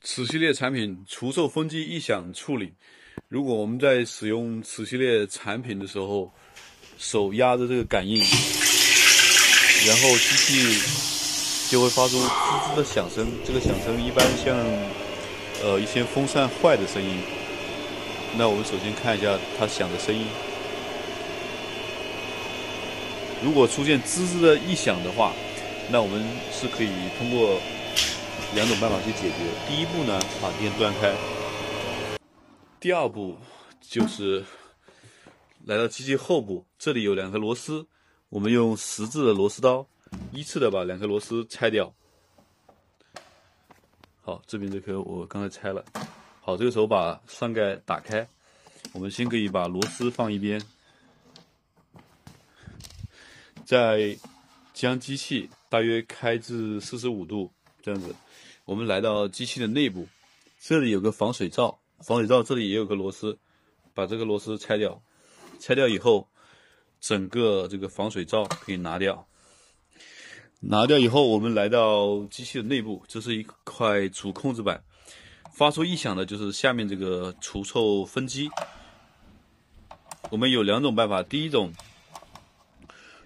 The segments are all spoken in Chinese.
此系列产品除臭风机异响处理。如果我们在使用此系列产品的时候，手压着这个感应，然后机器就会发出滋滋的响声。这个响声一般像一些风扇坏的声音。那我们首先看一下它响的声音。如果出现滋滋的异响的话，那我们是可以通过2种办法去解决。第一步呢，把电断开；第二步就是来到机器后部，这里有2颗螺丝，我们用10字的螺丝刀依次的把2颗螺丝拆掉。好，这边这颗我刚才拆了。好，这个时候把上盖打开，我们先可以把螺丝放一边，再将机器大约开至45度，这样子。我们来到机器的内部，这里有个防水罩，防水罩这里也有个螺丝，把这个螺丝拆掉。拆掉以后，整个这个防水罩可以拿掉。拿掉以后，我们来到机器的内部，这是一块主控制板。发出异响的就是下面这个除臭分机。我们有2种办法，第一种，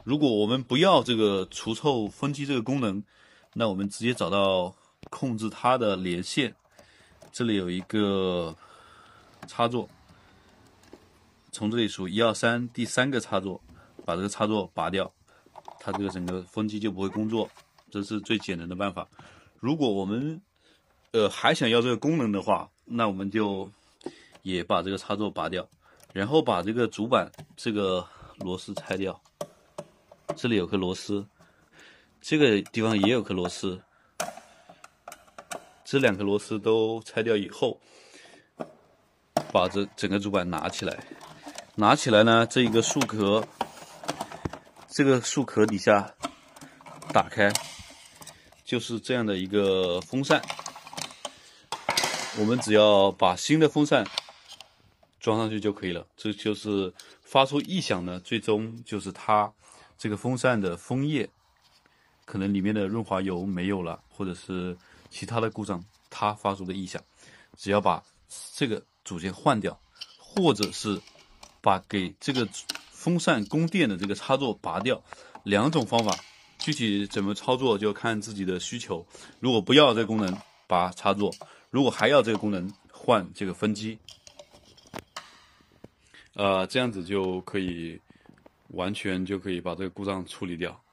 如果我们不要这个除臭分机这个功能，那我们直接找到控制它的连线，这里有一个插座，从这里数1、2、3，第3个插座，把这个插座拔掉，它这个整个分机就不会工作，这是最简单的办法。如果我们还想要这个功能的话，那我们就也把这个插座拔掉，然后把这个主板这个螺丝拆掉。这里有颗螺丝，这个地方也有颗螺丝，这2颗螺丝都拆掉以后，把这整个主板拿起来。拿起来呢，这一个束壳，这个束壳底下打开，就是这样的一个风扇。我们只要把新的风扇装上去就可以了。这就是发出异响呢，最终就是它这个风扇的风叶可能里面的润滑油没有了，或者是其他的故障，它发出的异响。只要把这个组件换掉，或者是把给这个风扇供电的这个插座拔掉，2种方法，具体怎么操作就看自己的需求。如果不要这个功能，拔插座；如果还要这个功能，换这个分机。这样子就可以完全就可以把这个故障处理掉。